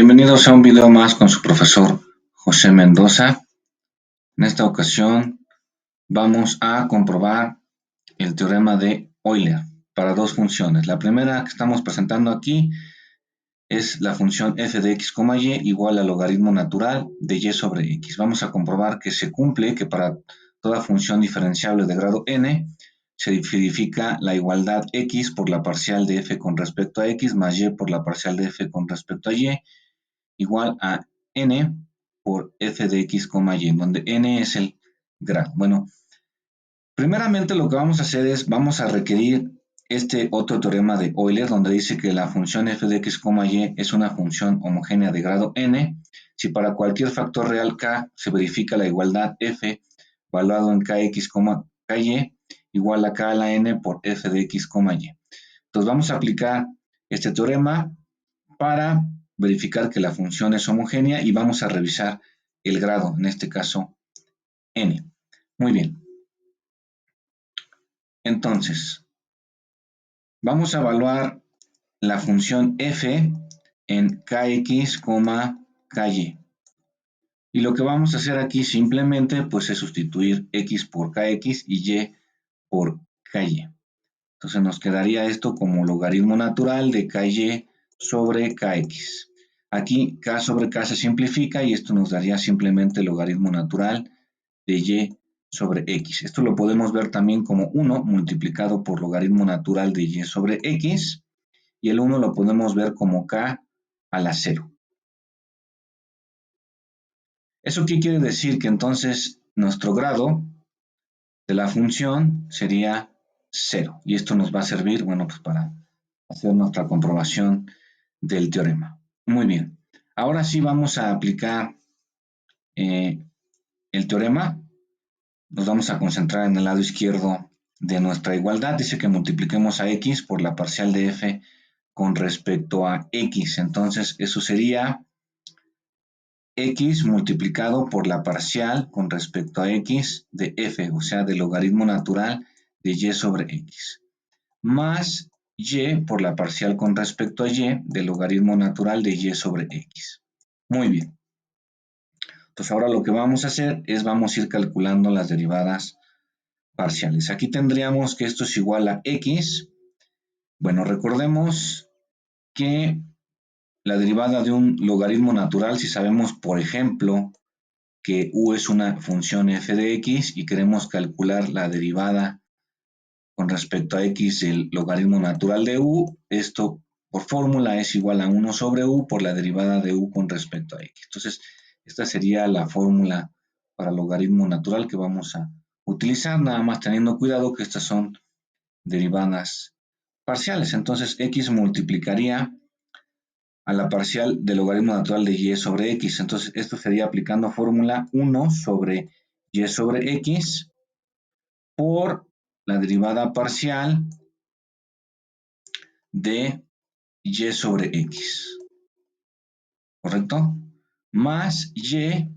Bienvenidos a un video más con su profesor José Mendoza. En esta ocasión vamos a comprobar el teorema de Euler para dos funciones. La primera que estamos presentando aquí es la función f de x, y igual al logaritmo natural de y sobre x. Vamos a comprobar que se cumple que para toda función diferenciable de grado n se verifica la igualdad x por la parcial de f con respecto a x más y por la parcial de f con respecto a y igual a n por f de x, y, donde n es el grado. Bueno, primeramente lo que vamos a hacer es, vamos a requerir este otro teorema de Euler, donde dice que la función f de x, y es una función homogénea de grado n, si para cualquier factor real k se verifica la igualdad f evaluado en kx, ky, igual a k a la n por f de x, y. Entonces vamos a aplicar este teorema para verificar que la función es homogénea y vamos a revisar el grado, en este caso n. Muy bien. Entonces, vamos a evaluar la función f en kx, ky. Y lo que vamos a hacer aquí simplemente pues es sustituir x por kx y y por ky. Entonces nos quedaría esto como logaritmo natural de ky sobre kx. Aquí k sobre k se simplifica y esto nos daría simplemente logaritmo natural de y sobre x. Esto lo podemos ver también como 1 multiplicado por logaritmo natural de y sobre x, y el 1 lo podemos ver como k a la 0. ¿Eso qué quiere decir? Que entonces nuestro grado de la función sería 0. Y esto nos va a servir, bueno, pues para hacer nuestra comprobación del teorema. Muy bien. Ahora sí vamos a aplicar el teorema. Nos vamos a concentrar en el lado izquierdo de nuestra igualdad. Dice que multipliquemos a x por la parcial de f con respecto a x. Entonces, eso sería x multiplicado por la parcial con respecto a x de f, o sea, del logaritmo natural de y sobre x, más y por la parcial con respecto a y del logaritmo natural de y sobre x. Muy bien. Entonces ahora lo que vamos a hacer es vamos a ir calculando las derivadas parciales. Aquí tendríamos que esto es igual a x. Bueno, recordemos que la derivada de un logaritmo natural, si sabemos, por ejemplo, que u es una función f de x y queremos calcular la derivada con respecto a x del logaritmo natural de u, esto por fórmula es igual a 1 sobre u por la derivada de u con respecto a x. Entonces, esta sería la fórmula para logaritmo natural que vamos a utilizar, nada más teniendo cuidado que estas son derivadas parciales. Entonces, x multiplicaría a la parcial del logaritmo natural de y sobre x. Entonces, esto sería aplicando fórmula 1 sobre y sobre x por la derivada parcial de y sobre x, ¿correcto? Más y,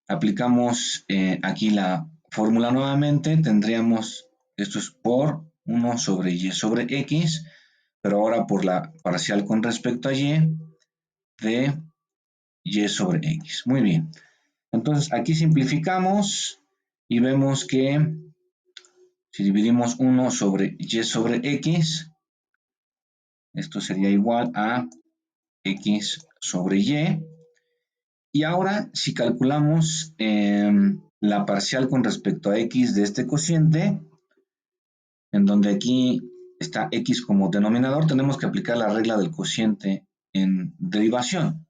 aplicamos aquí la fórmula nuevamente, tendríamos, esto es por 1 sobre y sobre x, pero ahora por la parcial con respecto a y de y sobre x. Muy bien. Entonces aquí simplificamos y vemos que si dividimos 1 sobre y sobre x, esto sería igual a x sobre y. Y ahora, si calculamos la parcial con respecto a x de este cociente, en donde aquí está x como denominador, tenemos que aplicar la regla del cociente en derivación.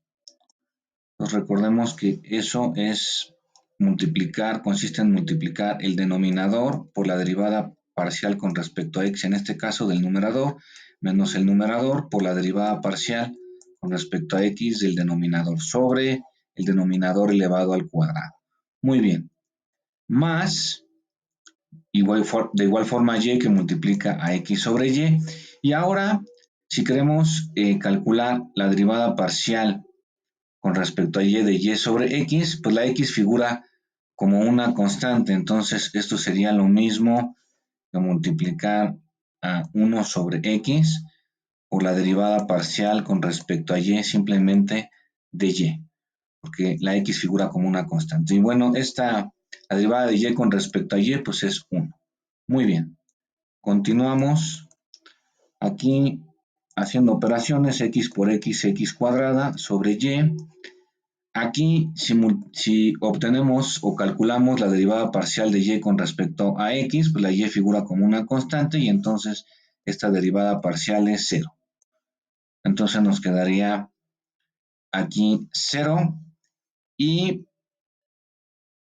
Entonces recordemos que eso es multiplicar, consiste en multiplicar el denominador por la derivada parcial con respecto a x, en este caso del numerador, menos el numerador por la derivada parcial con respecto a x del denominador sobre el denominador elevado al cuadrado. Muy bien. Más, de igual forma y que multiplica a x sobre y. Y ahora, si queremos calcular la derivada parcial con respecto a y de y sobre x, pues la x figura como una constante. Entonces, esto sería lo mismo que multiplicar a 1 sobre x por la derivada parcial con respecto a y simplemente de y, porque la x figura como una constante. Y bueno, la derivada de y con respecto a y, pues es 1. Muy bien. Continuamos aquí haciendo operaciones x por x cuadrada sobre y. Aquí, si obtenemos o calculamos la derivada parcial de y con respecto a x, pues la y figura como una constante y entonces esta derivada parcial es 0. Entonces nos quedaría aquí 0 y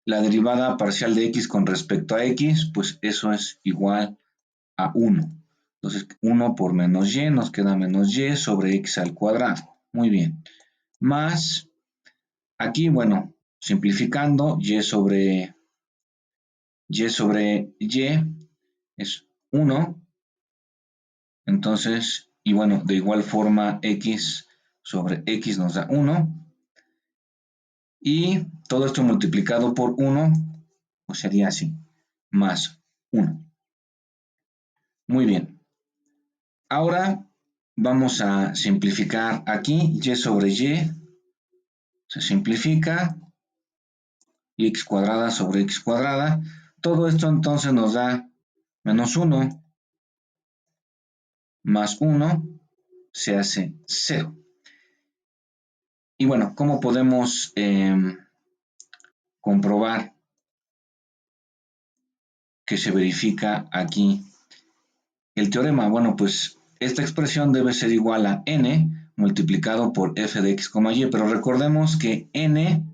la derivada parcial de x con respecto a x, pues eso es igual a 1. Entonces 1 por menos y nos queda menos y sobre x al cuadrado. Muy bien. Más, aquí, bueno, simplificando, y sobre y es 1. Entonces, y bueno, de igual forma x sobre x nos da 1. Y todo esto multiplicado por 1, pues sería así, más 1. Muy bien. Ahora vamos a simplificar aquí, y sobre y se simplifica, y x cuadrada sobre x cuadrada. Todo esto entonces nos da menos 1 más 1 se hace 0. Y bueno, ¿cómo podemos comprobar que se verifica aquí el teorema? Bueno, pues esta expresión debe ser igual a n multiplicado por f de x, y, pero recordemos que n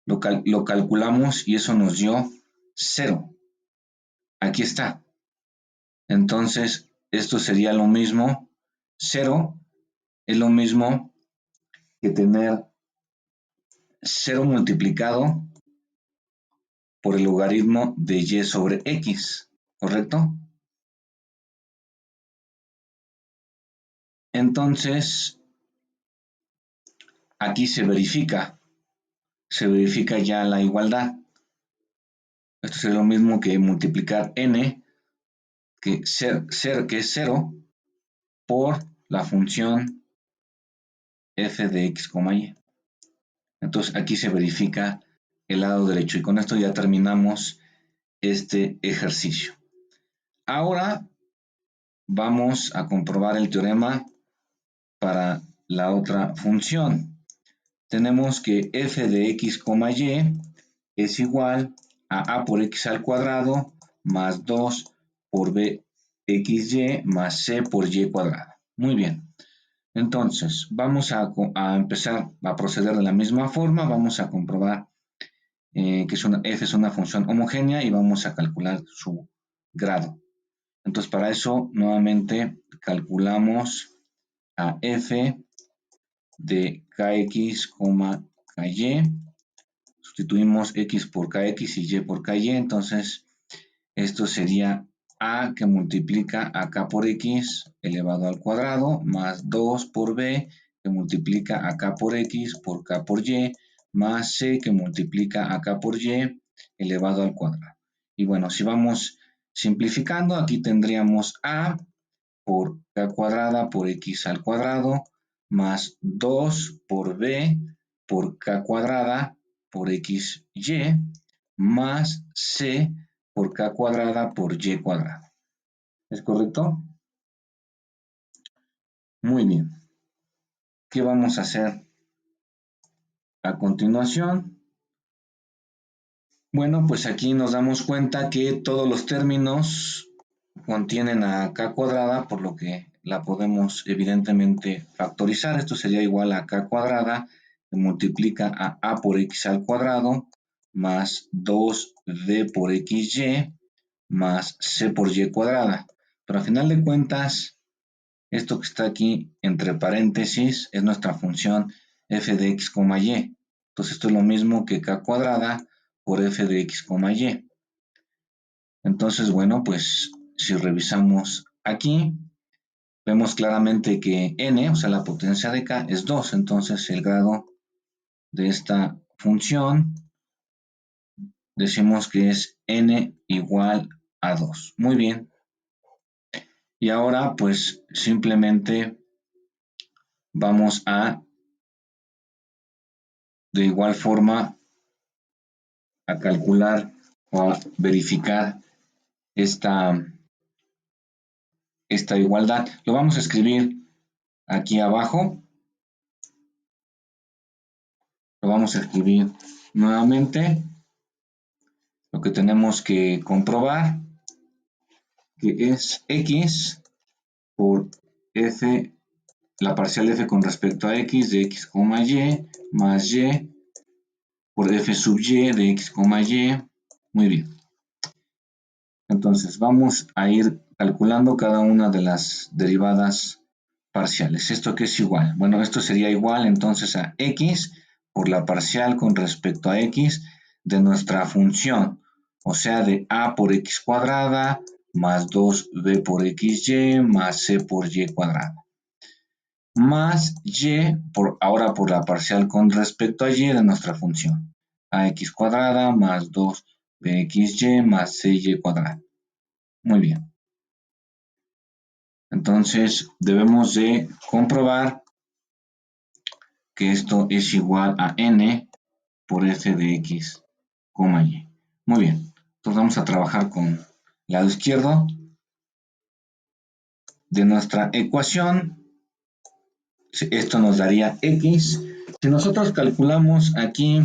lo calculamos y eso nos dio 0. Aquí está. Entonces, esto sería lo mismo, 0 es lo mismo que tener 0 multiplicado por el logaritmo de y sobre x, ¿correcto? Entonces, aquí se verifica ya la igualdad. Esto sería lo mismo que multiplicar n, que es 0, por la función f de x, y. Entonces, aquí se verifica el lado derecho y con esto ya terminamos este ejercicio. Ahora vamos a comprobar el teorema para la otra función. Tenemos que f de x, y es igual a por x al cuadrado más 2 por b xy más c por y cuadrado. Muy bien. Entonces, vamos a empezar a proceder de la misma forma. Vamos a comprobar que f es una función homogénea y vamos a calcular su grado. Entonces, para eso, nuevamente calculamos a f de kx, ky. Sustituimos x por kx y y por ky. Entonces, esto sería a que multiplica a k por x elevado al cuadrado más 2 por b que multiplica a k por x por k por y más c que multiplica a k por y elevado al cuadrado. Y bueno, si vamos simplificando, aquí tendríamos a por k cuadrada por x al cuadrado más 2 por b por k cuadrada por xy más c por k cuadrada por y cuadrada. ¿Es correcto? Muy bien. ¿Qué vamos a hacer a continuación? Bueno, pues aquí nos damos cuenta que todos los términos contienen a k cuadrada, por lo que la podemos evidentemente factorizar. Esto sería igual a k cuadrada que multiplica a por x al cuadrado más 2d por xy más c por y cuadrada. Pero a final de cuentas, esto que está aquí entre paréntesis es nuestra función f de x, y. Entonces esto es lo mismo que k cuadrada por f de x, y. Entonces, bueno, pues si revisamos aquí, vemos claramente que n, o sea, la potencia de k, es 2. Entonces, el grado de esta función, decimos que es n igual a 2. Muy bien. Y ahora, pues, simplemente vamos a de igual forma a calcular o a verificar esta igualdad. Lo vamos a escribir aquí abajo. Lo vamos a escribir nuevamente. Lo que tenemos que comprobar que es x por f, la parcial f con respecto a x de x, y más y por f sub y de x, y. Muy bien. Entonces vamos a ir calculando cada una de las derivadas parciales. ¿Esto qué es igual? Bueno, esto sería igual entonces a x por la parcial con respecto a x de nuestra función, o sea, de a por x cuadrada más 2b por xy más c por y cuadrada. Más y, ahora por la parcial con respecto a y de nuestra función, ax cuadrada más 2bxy más cy cuadrada. Muy bien. Entonces debemos de comprobar que esto es igual a n por f de x, y. Muy bien. Entonces vamos a trabajar con el lado izquierdo de nuestra ecuación. Esto nos daría x. Si nosotros calculamos aquí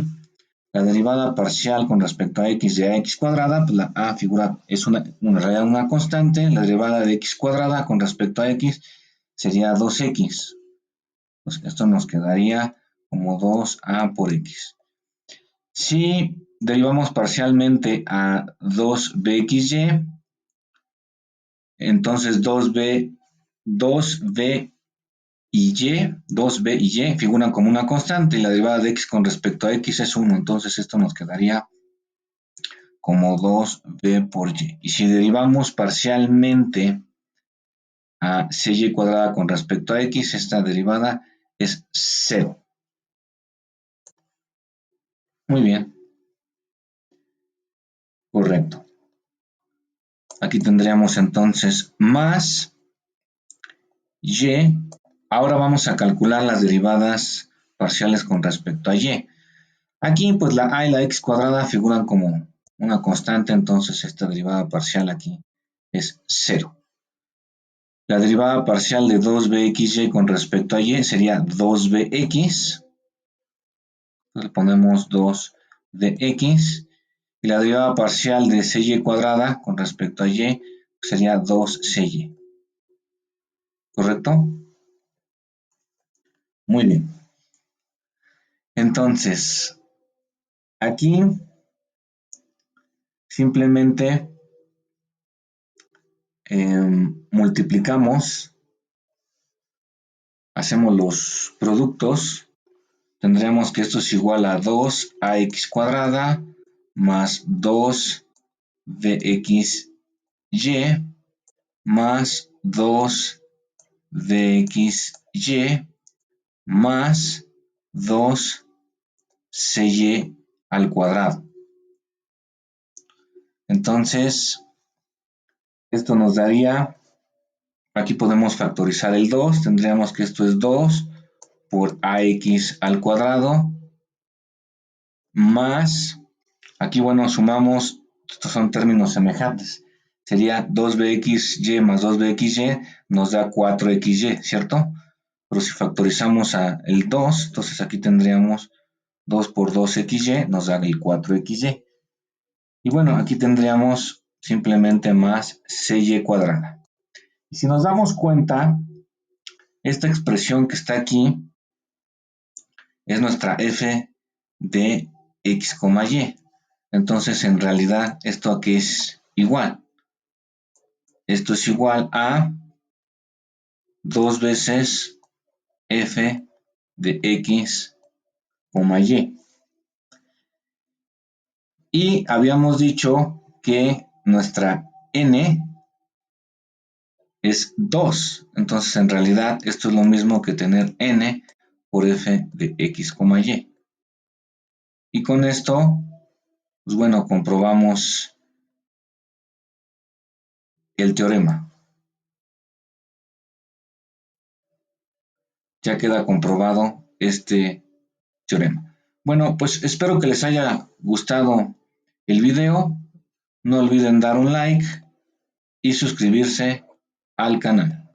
la derivada parcial con respecto a x de ax cuadrada, pues la a figura es en realidad una constante. La derivada de x cuadrada con respecto a x sería 2x. Pues esto nos quedaría como 2a por x. Si derivamos parcialmente a 2bxy, entonces 2b y y figuran como una constante y la derivada de x con respecto a x es 1, entonces esto nos quedaría como 2b por y. Y si derivamos parcialmente a cy cuadrada con respecto a x, esta derivada es 0. Muy bien, correcto. Aquí tendríamos entonces más y. Ahora vamos a calcular las derivadas parciales con respecto a y. Aquí pues la a y la x cuadrada figuran como una constante, entonces esta derivada parcial aquí es 0. La derivada parcial de 2bxy con respecto a y sería 2bx. Entonces ponemos 2bx. Y la derivada parcial de cy cuadrada con respecto a y sería 2cy. ¿Correcto? Muy bien. Entonces, aquí simplemente multiplicamos, hacemos los productos, tendríamos que esto es igual a 2ax cuadrada más 2bxy más 2bxy más 2cy al cuadrado. Entonces, esto nos daría, aquí podemos factorizar el 2, tendríamos que esto es 2 por ax al cuadrado más, aquí bueno, sumamos, estos son términos semejantes, sería 2bxy más 2bxy nos da 4xy, ¿cierto? Pero si factorizamos el 2, entonces aquí tendríamos 2 por 2xy nos da el 4xy. Y bueno, aquí tendríamos simplemente más cy cuadrada. Y si nos damos cuenta, esta expresión que está aquí es nuestra f de x, y. Entonces, en realidad, esto aquí es igual. Esto es igual a 2 veces f de x, y. Y habíamos dicho que nuestra n es 2. Entonces, en realidad, esto es lo mismo que tener n por f de x, y. Y con esto, pues bueno, comprobamos el teorema. Ya queda comprobado este teorema. Bueno, pues espero que les haya gustado el video. No olviden dar un like y suscribirse al canal.